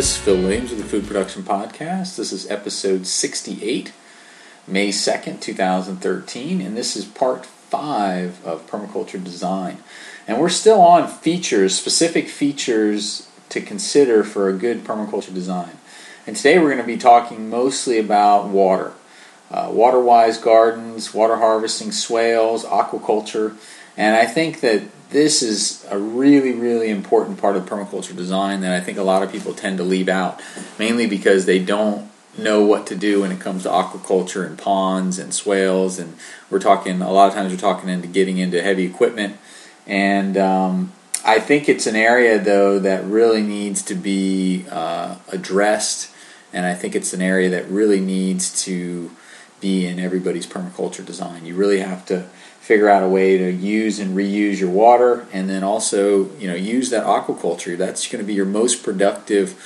This is Phil Williams with the Food Production Podcast. This is episode 68, May 2nd, 2013, and this is part 5 of Permaculture Design. And we're still on features, specific features to consider for a good permaculture design. And today we're going to be talking mostly about water. Water-wise gardens, water harvesting, swales, aquaculture, and I think that this is a really important part of permaculture design that I think a lot of people tend to leave out, mainly because they don't know what to do when it comes to aquaculture and ponds and swales, and a lot of times we're talking into getting into heavy equipment, and I think it's an area though that really needs to be addressed, and I think it's an area that really needs to be in everybody's permaculture design. You really have to figure out a way to use and reuse your water, and then also, use that aquaculture. That's going to be your most productive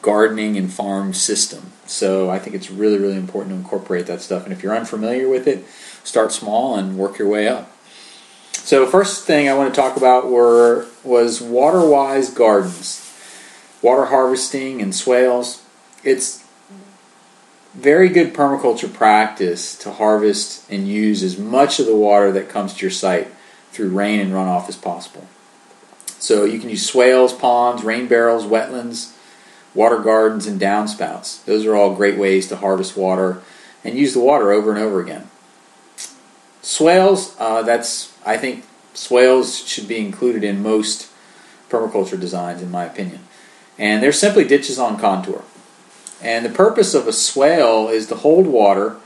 gardening and farm system. So I think it's really important to incorporate that stuff. And if you're unfamiliar with it, start small and work your way up. So first thing I want to talk about was water-wise gardens, water harvesting and swales. It's very good permaculture practice to harvest and use as much of the water that comes to your site through rain and runoff as possible. So you can use swales, ponds, rain barrels, wetlands, water gardens, and downspouts. Those are all great ways to harvest water and use the water over and over again. Swales, I think swales should be included in most permaculture designs, in my opinion. And they're simply ditches on contour. And the purpose of a swale is to hold water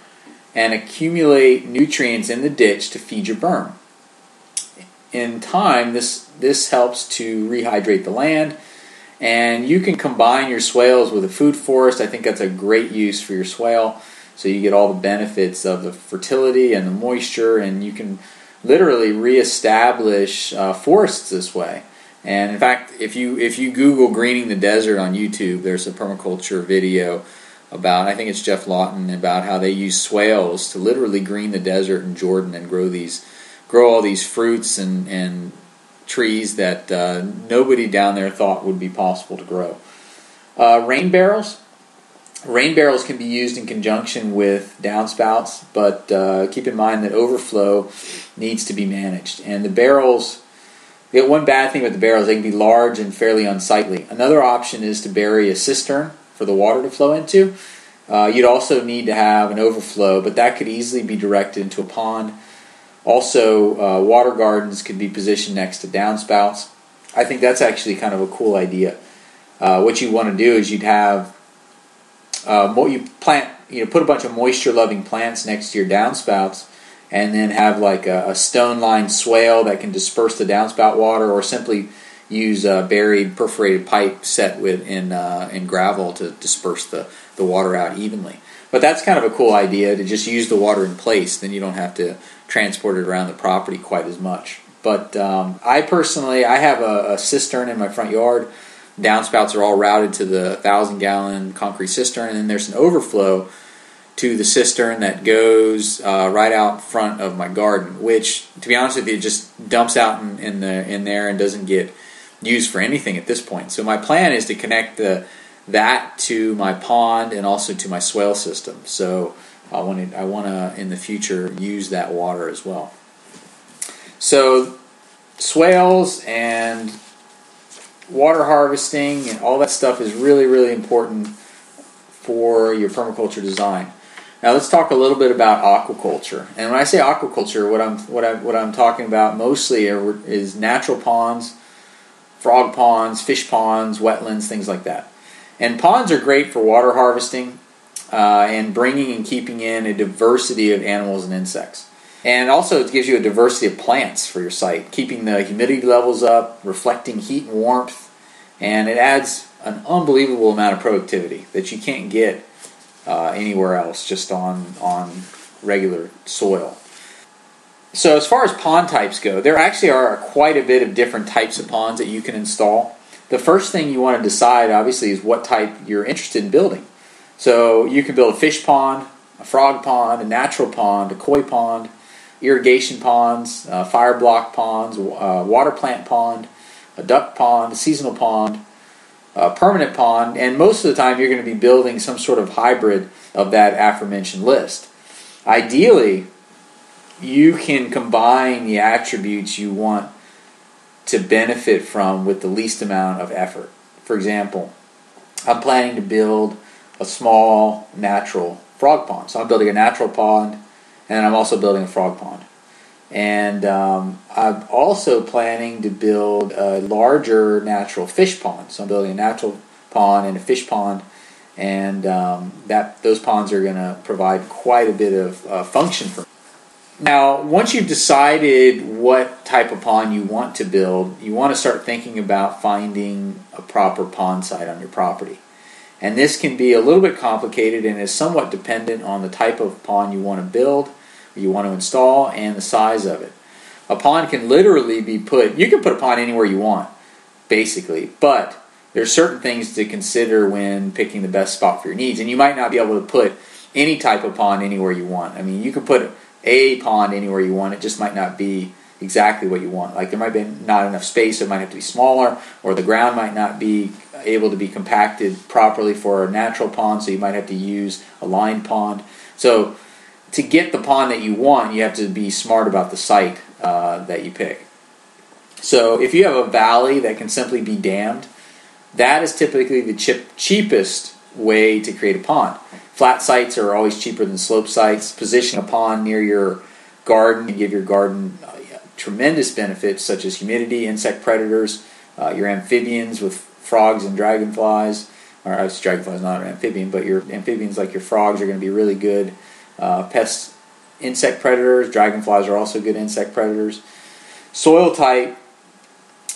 and accumulate nutrients in the ditch to feed your berm. In time, this helps to rehydrate the land, and you can combine your swales with a food forest. I think that's a great use for your swale, so you get all the benefits of the fertility and the moisture, and you can literally reestablish forests this way. And in fact, if you Google greening the desert on YouTube, there's a permaculture video about, I think it's Jeff Lawton, about how they use swales to literally green the desert in Jordan and grow all these fruits and trees that nobody down there thought would be possible to grow. Rain barrels. Rain barrels can be used in conjunction with downspouts, but keep in mind that overflow needs to be managed. And the barrels, one bad thing about the barrels, they can be large and fairly unsightly. Another option is to bury a cistern for the water to flow into. You'd also need to have an overflow, but that could easily be directed into a pond. Also, water gardens could be positioned next to downspouts. I think that's actually kind of a cool idea. What you want to do is you'd have put a bunch of moisture-loving plants next to your downspouts, and then have like a stone-lined swale that can disperse the downspout water, or simply use a buried perforated pipe set in gravel to disperse the water out evenly. But that's kind of a cool idea, to just use the water in place. Then you don't have to transport it around the property quite as much. But I have a cistern in my front yard. Downspouts are all routed to the 1,000-gallon concrete cistern, and then there's an overflow to the cistern that goes right out front of my garden, which, to be honest with you, just dumps out in there and doesn't get used for anything at this point. So my plan is to connect that to my pond and also to my swale system. So I want to in the future use that water as well. So swales and water harvesting and all that stuff is really important for your permaculture design. Now let's talk a little bit about aquaculture. And when I say aquaculture, what I'm talking about mostly is natural ponds, frog ponds, fish ponds, wetlands, things like that. And ponds are great for water harvesting and bringing and keeping in a diversity of animals and insects. And also it gives you a diversity of plants for your site, keeping the humidity levels up, reflecting heat and warmth, and it adds an unbelievable amount of productivity that you can't get anywhere else, just on regular soil. So as far as pond types go, there actually are quite a bit of different types of ponds that you can install. The first thing you want to decide, obviously, is what type you're interested in building. So you can build a fish pond, a frog pond, a natural pond, a koi pond, irrigation ponds, fire block ponds, water plant pond, a duck pond, a seasonal pond, permanent pond, and most of the time you're going to be building some sort of hybrid of that aforementioned list. Ideally, you can combine the attributes you want to benefit from with the least amount of effort. For example, I'm planning to build a small natural frog pond. So I'm building a natural pond, and I'm also building a frog pond. And I'm also planning to build a larger natural fish pond. So I'm building a natural pond and a fish pond, and those ponds are going to provide quite a bit of function for me. Now, once you've decided what type of pond you want to build, you want to start thinking about finding a proper pond site on your property. And this can be a little bit complicated and is somewhat dependent on the type of pond you want to build, or you want to install, and the size of it. A pond can literally be you can put a pond anywhere you want, basically, but there's certain things to consider when picking the best spot for your needs. And you might not be able to put any type of pond anywhere you want. I mean, you can put a pond anywhere you want, it just might not be exactly what you want. Like there might be not enough space, it might have to be smaller, or the ground might not be able to be compacted properly for a natural pond, so you might have to use a lined pond. So to get the pond that you want, you have to be smart about the site that you pick. So if you have a valley that can simply be dammed, that is typically the cheapest way to create a pond. Flat sites are always cheaper than slope sites. Position a pond near your garden can give your garden tremendous benefits such as humidity, insect predators, your amphibians with frogs and dragonflies. Or obviously dragonflies not an amphibian, but your amphibians like your frogs are going to be really good pests, insect predators. Dragonflies are also good insect predators. Soil type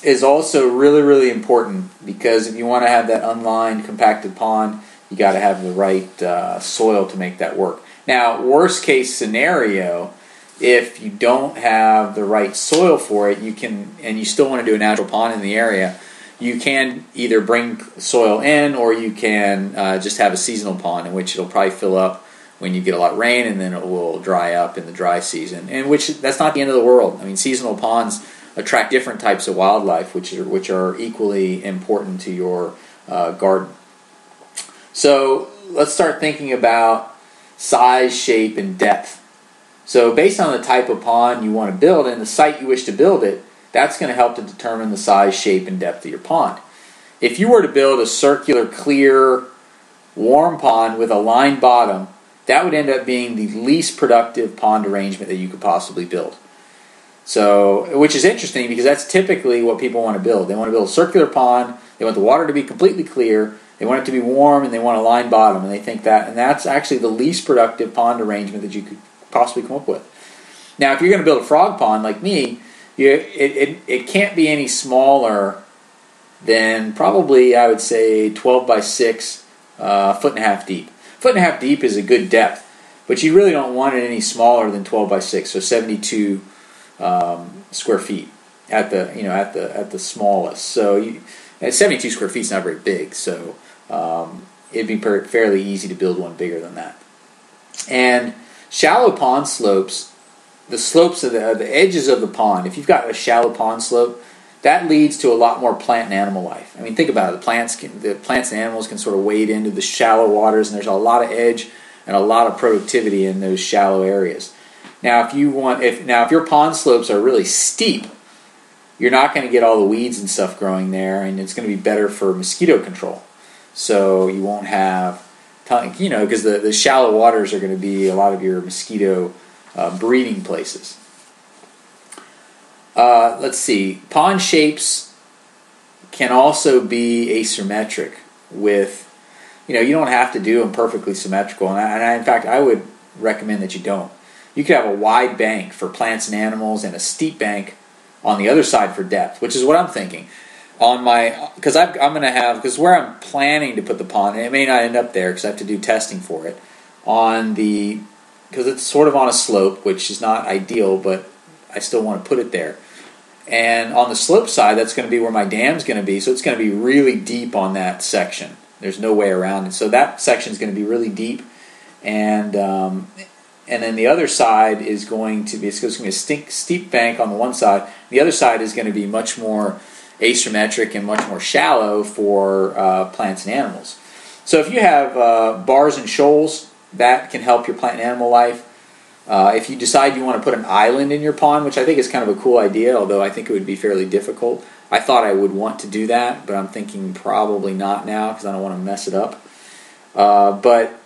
is also really, really important because if you want to have that unlined, compacted pond, you got to have the right soil to make that work. Now, worst case scenario, if you don't have the right soil for it, and you still want to do a natural pond in the area, you can either bring soil in, or you can just have a seasonal pond in which it'll probably fill up when you get a lot of rain, and then it will dry up in the dry season. And that's not the end of the world. I mean, seasonal ponds attract different types of wildlife, which are equally important to your garden. So let's start thinking about size, shape, and depth. So based on the type of pond you want to build and the site you wish to build it, that's going to help to determine the size, shape, and depth of your pond. If you were to build a circular, clear, warm pond with a lined bottom, that would end up being the least productive pond arrangement that you could possibly build. So, which is interesting because that's typically what people want to build. They want to build a circular pond, they want the water to be completely clear, they want it to be warm, and they want a lined bottom, and they think that's actually the least productive pond arrangement that you could possibly come up with. Now, if you're going to build a frog pond like me, it can't be any smaller than probably, I would say, 12 by 6, foot and a half deep. Foot and a half deep is a good depth, but you really don't want it any smaller than 12 by 6, so 72 square feet at the smallest. So 72 square feet is not very big, so it'd be fairly easy to build one bigger than that. And shallow pond slopes, the slopes of the edges of the pond, if you've got a shallow pond slope, that leads to a lot more plant and animal life. I mean, think about it. The plants and animals can sort of wade into the shallow waters, and there's a lot of edge and a lot of productivity in those shallow areas. Now, if your pond slopes are really steep, you're not going to get all the weeds and stuff growing there, and it's going to be better for mosquito control. So you won't have, because the shallow waters are going to be a lot of your mosquito breeding places. Let's see. Pond shapes can also be asymmetric with, you don't have to do them perfectly symmetrical. And in fact, I would recommend that you don't. You could have a wide bank for plants and animals and a steep bank on the other side for depth, which is what I'm thinking. Because where I'm planning to put the pond, and it may not end up there because I have to do testing for it, because it's sort of on a slope, which is not ideal, but I still want to put it there. And on the slope side, that's going to be where my dam's going to be, so it's going to be really deep on that section. There's no way around it. So that section is going to be really deep, and and then the other side is going to be, it's going to be a steep bank on the one side. The other side is going to be much more asymmetric and much more shallow for plants and animals. So if you have bars and shoals, that can help your plant and animal life. If you decide you want to put an island in your pond, which I think is kind of a cool idea, although I think it would be fairly difficult. I thought I would want to do that, but I'm thinking probably not now because I don't want to mess it up. But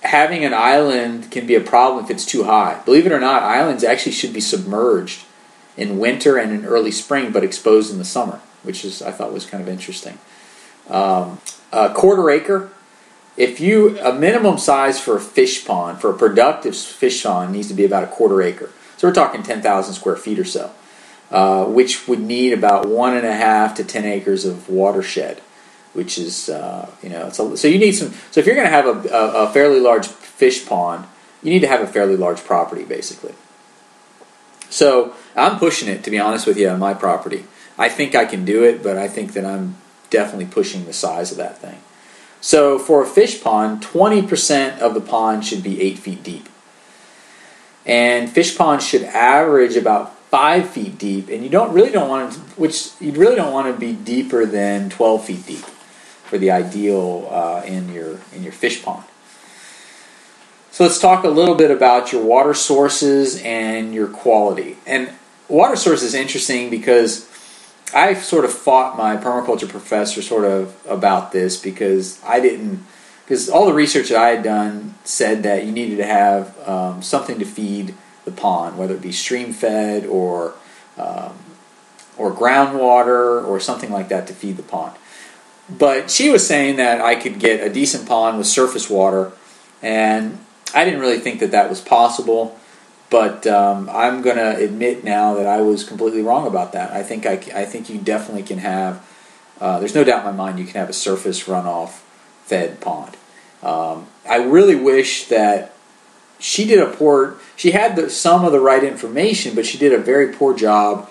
having an island can be a problem if it's too high. Believe it or not, islands actually should be submerged in winter and in early spring, but exposed in the summer, which I thought was kind of interesting. A quarter acre. A minimum size for a fish pond, for a productive fish pond, needs to be about a quarter acre. So we're talking 10,000 square feet or so, which would need about 1.5 to 10 acres of watershed, which is, so you need some. So if you're going to have a fairly large fish pond, you need to have a fairly large property, basically. So I'm pushing it, to be honest with you, on my property. I think I can do it, but I think that I'm definitely pushing the size of that thing. So for a fish pond, 20% of the pond should be 8 feet deep. And fish ponds should average about 5 feet deep, and you really don't want to be deeper than 12 feet deep for the ideal in your fish pond. So let's talk a little bit about your water sources and your quality. And water source is interesting because I sort of fought my permaculture professor sort of about this because all the research that I had done said that you needed to have something to feed the pond, whether it be stream fed or groundwater or something like that to feed the pond. But she was saying that I could get a decent pond with surface water, and I didn't really think that was possible. But I'm going to admit now that I was completely wrong about that. I think you definitely can have. There's no doubt in my mind you can have a surface runoff fed pond. I really wish that she had some of the right information, but she did a very poor job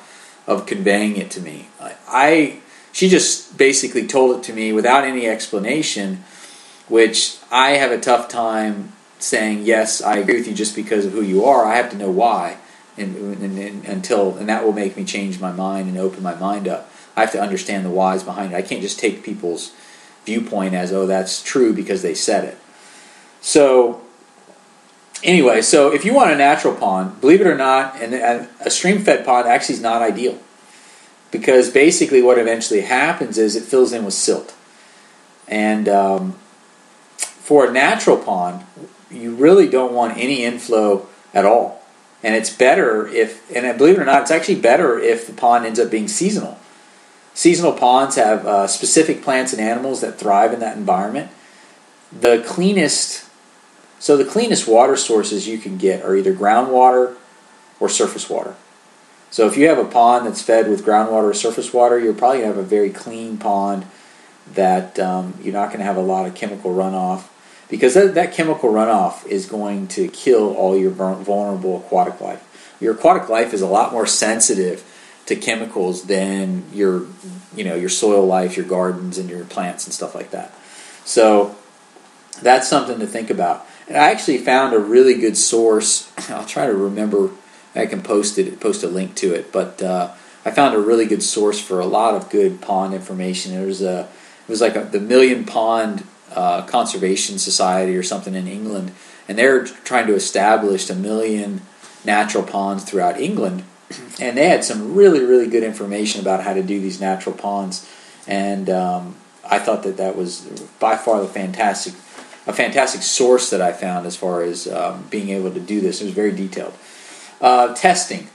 of conveying it to me. She just basically told it to me without any explanation, which I have a tough time saying, yes, I agree with you just because of who you are. I have to know why, and that will make me change my mind and open my mind up. I have to understand the whys behind it. I can't just take people's viewpoint as, oh, that's true because they said it. So anyway, so if you want a natural pond, believe it or not, and a stream-fed pond actually is not ideal, because basically what eventually happens is it fills in with silt. And for a natural pond, you really don't want any inflow at all. And it's better and believe it or not, it's actually better if the pond ends up being seasonal. Seasonal ponds have specific plants and animals that thrive in that environment. The cleanest water sources you can get are either groundwater or surface water. So if you have a pond that's fed with groundwater or surface water, you're probably going to have a very clean pond that you're not going to have a lot of chemical runoff, because that chemical runoff is going to kill all your vulnerable aquatic life. Your aquatic life is a lot more sensitive to chemicals than your soil life, your gardens, and your plants and stuff like that. So that's something to think about. And I actually found a really good source. I'll try to remember. I can post a link to it. But I found a really good source for a lot of good pond information. It was like the Million Pond Conservation Society or something in England, and they're trying to establish 1 million natural ponds throughout England, and they had some really, really good information about how to do these natural ponds, and I thought that was by far a fantastic source that I found as far as being able to do this. It was very detailed. Testing.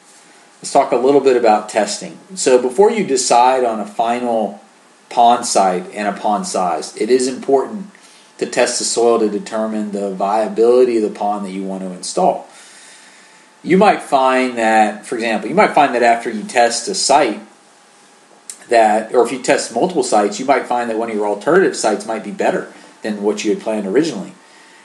Let's talk a little bit about testing. So before you decide on a final pond site and a pond size, it is important to test the soil to determine the viability of the pond that you want to install. You might find that, for example, after you test a site or if you test multiple sites, you might find that one of your alternative sites might be better than what you had planned originally.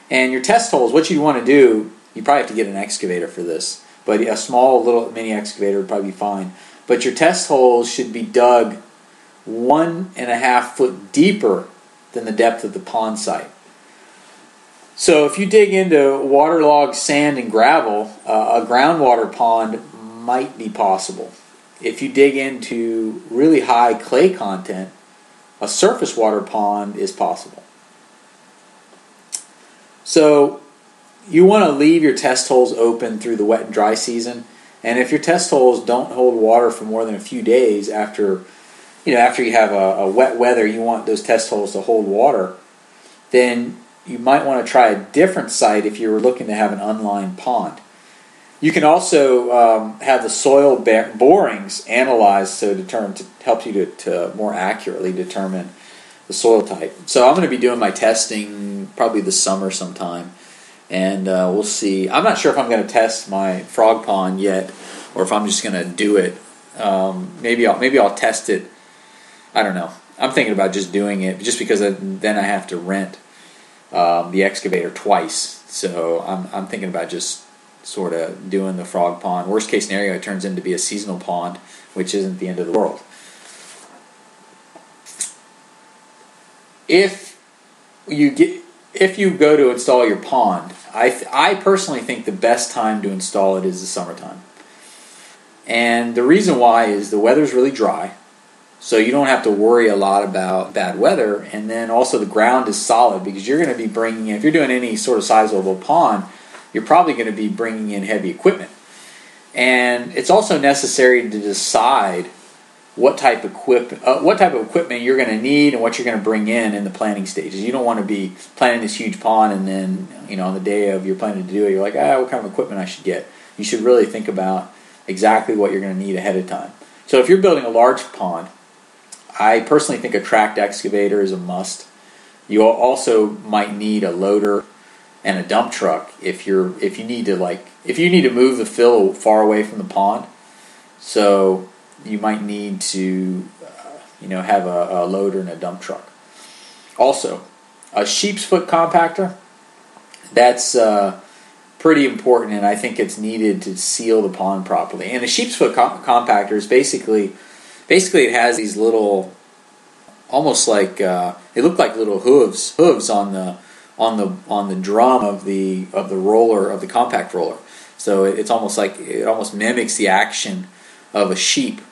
And your test holes, what you want to do, you probably have to get an excavator for this, but a small little mini excavator would probably be fine. But your test holes should be dug 1.5 foot deeper than the depth of the pond site. So if you dig into waterlogged sand and gravel, a groundwater pond might be possible. If you dig into really high clay content, a surface water pond is possible. So you want to leave your test holes open through the wet and dry season. And if your test holes don't hold water for more than a few days after you have a wet weather, you want those test holes to hold water, then you might want to try a different site if you're looking to have an unlined pond. You can also have the soil borings analyzed to help you to more accurately determine the soil type. So I'm going to be doing my testing probably this summer sometime, and we'll see. I'm not sure if I'm going to test my frog pond yet, or if I'm just going to do it. Maybe I'll test it. I don't know. I'm thinking about just doing it, just because then I have to rent the excavator twice. So I'm thinking about just sort of doing the frog pond. Worst case scenario, it turns into be a seasonal pond, which isn't the end of the world. If you go to install your pond, I personally think the best time to install it is the summertime. And the reason why is the weather's really dry, so you don't have to worry a lot about bad weather, and then also the ground is solid, because you're going to be bringing in, if you're doing any sort of sizable pond, you're probably going to be bringing in heavy equipment. And it's also necessary to decide what type of equipment you're going to need and what you're going to bring in the planning stages. You don't want to be planning this huge pond and then, on the day of you're planning to do it, you're like, what kind of equipment I should get. You should really think about exactly what you're going to need ahead of time. So if you're building a large pond, I personally think a tracked excavator is a must. You also might need a loader and a dump truck if you need to move the fill far away from the pond. So you might need to have a loader and a dump truck. Also, a sheep's foot compactor, that's pretty important, and I think it's needed to seal the pond properly. And a sheep's foot compactor is basically it has these little, almost like they look like little hooves on the drum of the roller, of the compact roller. So it almost mimics the action of a sheep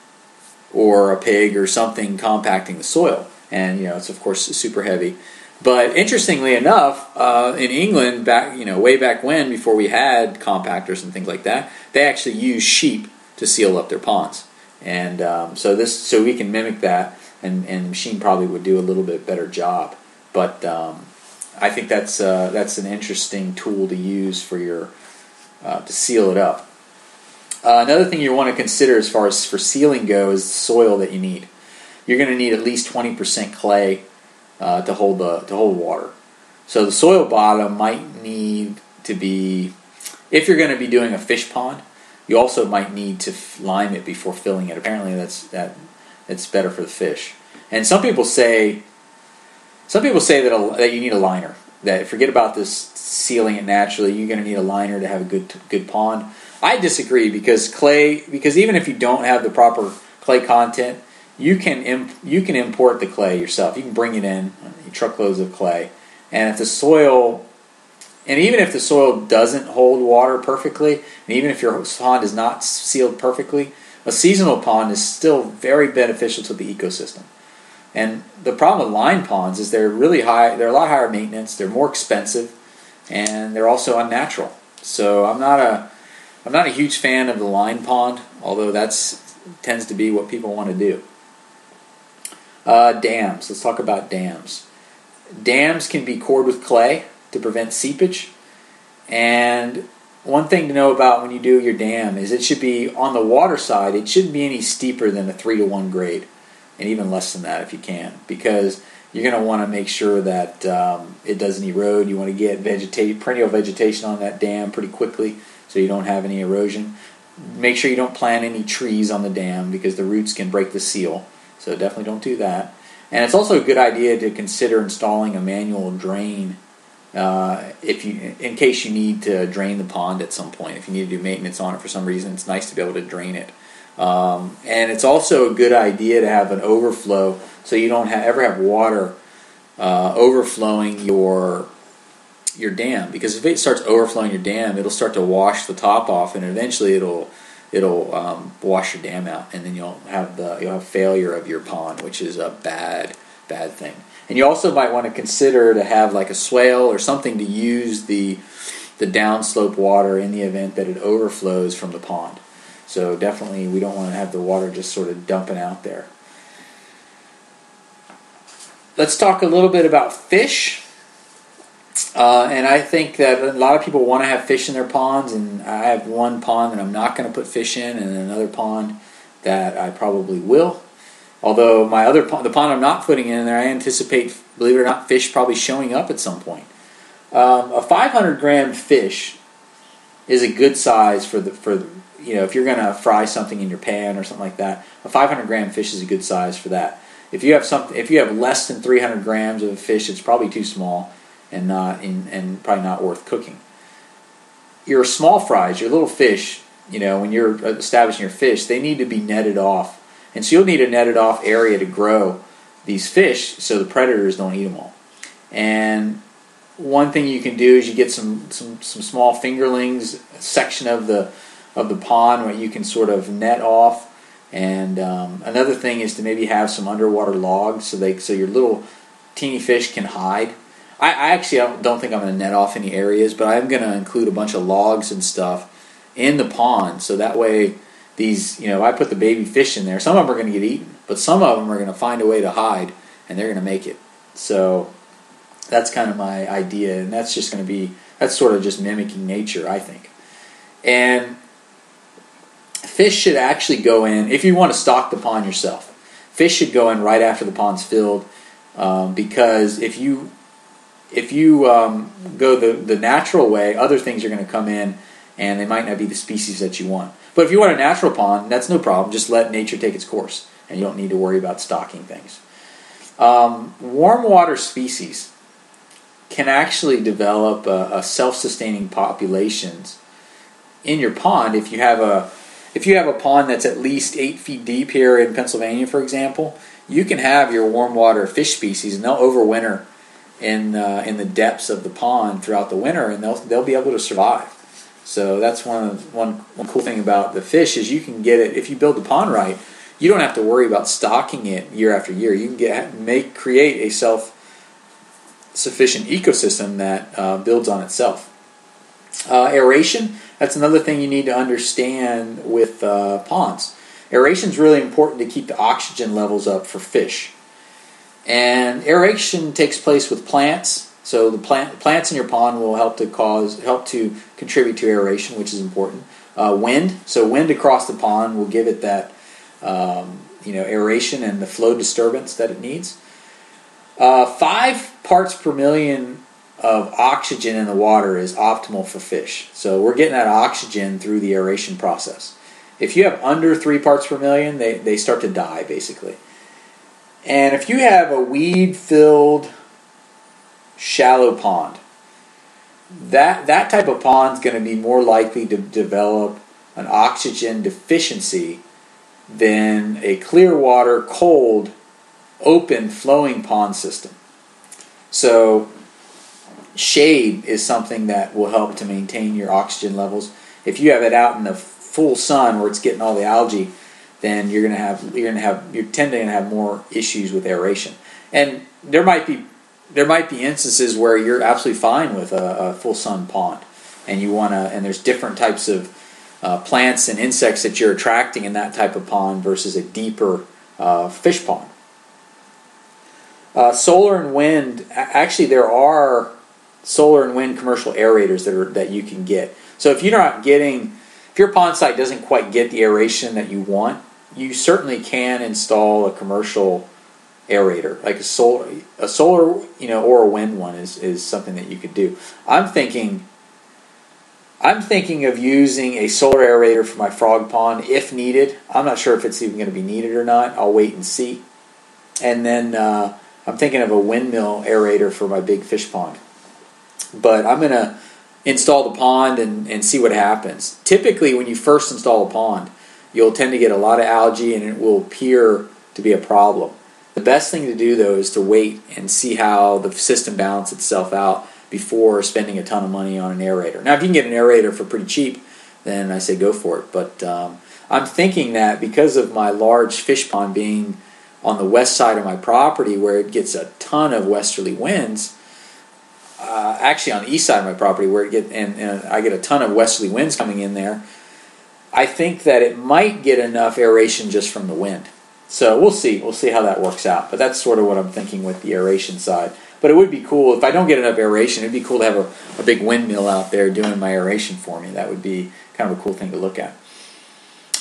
or a pig or something compacting the soil. And it's of course super heavy. But interestingly enough, in England, way back when, before we had compactors and things like that, they actually used sheep to seal up their ponds. And so we can mimic that, and the machine probably would do a little bit better job. But I think that's an interesting tool to use for to seal it up. Another thing you want to consider as far as for sealing goes is the soil that you need. You're going to need at least 20% clay to hold water. So the soil bottom might need to be, if you're going to be doing a fish pond, you also might need to lime it before filling it. Apparently that's better for the fish. And some people say that you need a liner. That forget about this sealing it naturally. You're going to need a liner to have a good pond. I disagree, because even if you don't have the proper clay content, you can import the clay yourself. You can bring it in, truckloads of clay, and even if the soil doesn't hold water perfectly, and even if your pond is not sealed perfectly, a seasonal pond is still very beneficial to the ecosystem. And the problem with line ponds is they're really high. They're a lot higher maintenance. They're more expensive, and they're also unnatural. So I'm not a huge fan of the line pond, although tends to be what people want to do. Dams. Let's talk about dams. Dams can be cored with clay to prevent seepage. And one thing to know about when you do your dam is it should be, on the water side, it shouldn't be any steeper than a 3-to-1 grade, and even less than that if you can, because you're going to want to make sure that it doesn't erode. You want to get perennial vegetation on that dam pretty quickly so you don't have any erosion. Make sure you don't plant any trees on the dam, because the roots can break the seal. So definitely don't do that. And it's also a good idea to consider installing a manual drain in case you need to drain the pond at some point. If you need to do maintenance on it for some reason, it's nice to be able to drain it. And it's also a good idea to have an overflow, so you don't ever have water overflowing your your dam, because if it starts overflowing your dam, it'll start to wash the top off, and eventually it'll wash your dam out, and then you'll have failure of your pond, which is a bad thing. And you also might want to consider to have like a swale or something to use the downslope water in the event that it overflows from the pond. So definitely we don't want to have the water just sort of dumping out there. Let's talk a little bit about fish. And I think that a lot of people want to have fish in their ponds, and I have one pond that I'm not going to put fish in, and another pond that I probably will. Although my other pond, the pond I'm not putting in there, I anticipate, believe it or not, fish probably showing up at some point. A 500-gram fish is a good size for if you're going to fry something in your pan or something like that. A 500-gram fish is a good size for that. If you have less than 300 grams of fish, it's probably too small and probably not worth cooking. Your small fries, your little fish, when you're establishing your fish, they need to be netted off. And so you'll need a netted off area to grow these fish so the predators don't eat them all. And one thing you can do is you get some small fingerlings, a section of the pond where you can sort of net off. And another thing is to maybe have some underwater logs so your little teeny fish can hide. I actually don't think I'm going to net off any areas, but I'm going to include a bunch of logs and stuff in the pond, so that way these, I put the baby fish in there. Some of them are going to get eaten, but some of them are going to find a way to hide, and they're going to make it. So that's kind of my idea, and that's sort of just mimicking nature, I think. And fish should actually go in, if you want to stock the pond yourself, fish should go in right after the pond's filled, because if you go the natural way, other things are going to come in, and they might not be the species that you want. But if you want a natural pond, that's no problem. Just let nature take its course, and you don't need to worry about stocking things. Warm water species can actually develop a self-sustaining populations in your pond. If you have a pond that's at least 8 feet deep here in Pennsylvania, for example, you can have your warm water fish species, and they'll overwinter in the depths of the pond throughout the winter, and they'll be able to survive. So that's one cool thing about the fish is you can get it if you build the pond right. You don't have to worry about stocking it year after year. You can create a self-sufficient ecosystem that builds on itself. Aeration, that's another thing you need to understand with ponds. Aeration is really important to keep the oxygen levels up for fish. And aeration takes place with plants. So the plants in your pond will help to contribute to aeration, which is important. Wind, so wind across the pond will give it that aeration and the flow disturbance that it needs. 5 parts per million of oxygen in the water is optimal for fish. So we're getting that oxygen through the aeration process. If you have under 3 parts per million, they start to die, basically. And if you have a weed-filled shallow pond, that type of pond is going to be more likely to develop an oxygen deficiency than a clear water, cold, open, flowing pond system. So shade is something that will help to maintain your oxygen levels. If you have it out in the full sun where it's getting all the algae, then you're tending to have more issues with aeration. And there might be instances where you're absolutely fine with a full sun pond, and there's different types of plants and insects that you're attracting in that type of pond versus a deeper fish pond. Solar and wind, actually there are solar and wind commercial aerators that you can get. So if your pond site doesn't quite get the aeration that you want, you certainly can install a commercial aerator, like a solar, or a wind one is something that you could do. I'm thinking of using a solar aerator for my frog pond if needed. I'm not sure if it's even going to be needed or not. I'll wait and see. And then I'm thinking of a windmill aerator for my big fish pond. But I'm going to install the pond and see what happens. Typically, when you first install a pond, you'll tend to get a lot of algae and it will appear to be a problem. The best thing to do, though, is to wait and see how the system balances itself out. before spending a ton of money on an aerator. Now, if you can get an aerator for pretty cheap, then I say go for it. But I'm thinking that because of my large fish pond being on the west side of my property where it gets a ton of westerly winds, actually on the east side of my property where and I get a ton of westerly winds coming in there, I think that it might get enough aeration just from the wind. So we'll see how that works out. But that's sort of what I'm thinking with the aeration side. But it would be cool, if I don't get enough aeration, it'd be cool to have a big windmill out there doing my aeration for me. That would be kind of a cool thing to look at.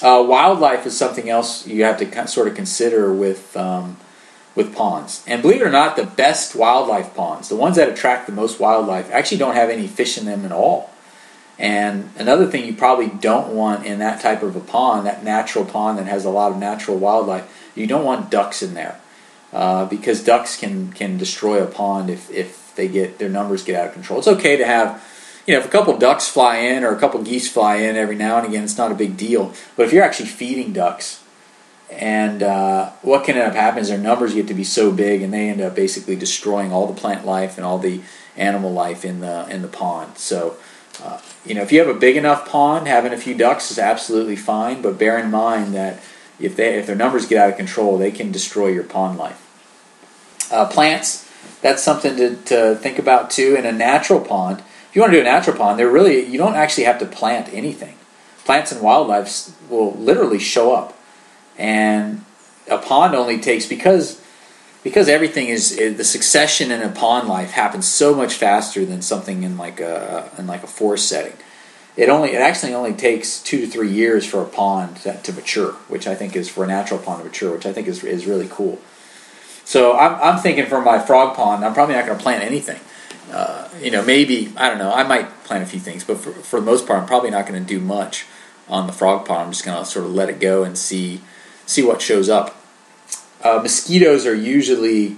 Wildlife is something else you have to sort of consider with ponds. And believe it or not, the best wildlife ponds, the ones that attract the most wildlife, actually don't have any fish in them at all. And another thing you probably don't want in that type of a pond, that natural pond that has a lot of natural wildlife, you don't want ducks in there. Because ducks can destroy a pond if their numbers get out of control. It's okay to have, if a couple ducks fly in or a couple geese fly in every now and again, it's not a big deal. But if you're actually feeding ducks, and what can end up happening is their numbers get to be so big, and they end up basically destroying all the plant life and all the animal life in the pond. So, if you have a big enough pond, having a few ducks is absolutely fine. But bear in mind that if their numbers get out of control, they can destroy your pond life. Plants, that's something to think about too. In a natural pond, if you want to do a natural pond, you don't actually have to plant anything. Plants and wildlife will literally show up. And a pond only takes, because everything is the succession in a pond life happens so much faster than something in like a forest setting. It actually only takes 2 to 3 years for a pond to mature, which I think is, for a natural pond to mature, which I think is really cool. So I'm thinking for my frog pond, I'm probably not going to plant anything. Maybe, I don't know, I might plant a few things, but for the most part, I'm probably not going to do much on the frog pond. I'm just going to sort of let it go and see what shows up. Mosquitoes are usually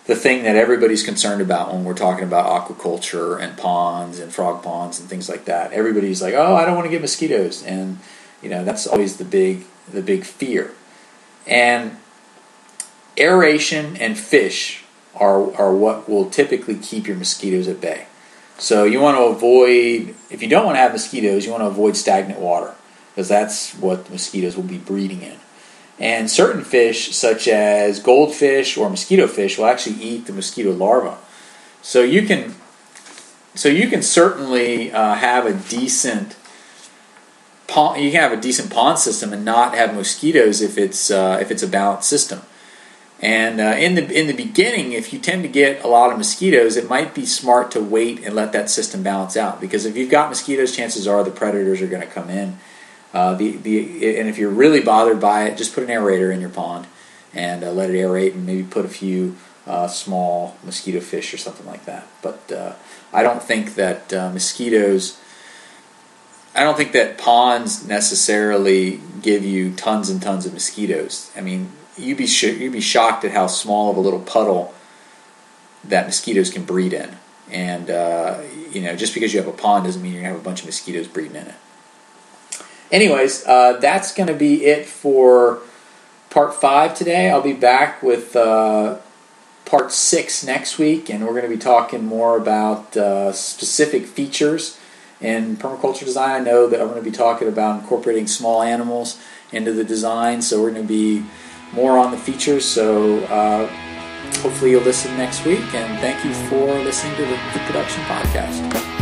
the thing that everybody's concerned about when we're talking about aquaculture and ponds and frog ponds and things like that. Everybody's like, oh, I don't want to get mosquitoes, and that's always the big fear. And aeration and fish are what will typically keep your mosquitoes at bay. So you want to avoid, if you don't want to have mosquitoes, you want to avoid stagnant water, because that's what mosquitoes will be breeding in. And certain fish, such as goldfish or mosquito fish, will actually eat the mosquito larvae. So you can certainly have a decent pond. You can have a decent pond system and not have mosquitoes if it's a balanced system. And in the beginning, if you tend to get a lot of mosquitoes, it might be smart to wait and let that system balance out. Because if you've got mosquitoes, chances are the predators are going to come in. And if you're really bothered by it, just put an aerator in your pond and let it aerate, and maybe put a few small mosquito fish or something like that. But I don't think that I don't think that ponds necessarily give you tons and tons of mosquitoes. I mean, you'd be shocked at how small of a little puddle that mosquitoes can breed in. And just because you have a pond doesn't mean you're going to have a bunch of mosquitoes breeding in it. Anyways, that's going to be it for part 5 today. I'll be back with part 6 next week, and we're going to be talking more about specific features in permaculture design. I know that I'm going to be talking about incorporating small animals into the design, so we're going to be more on the features. So hopefully you'll listen next week, and thank you for listening to the Production Podcast.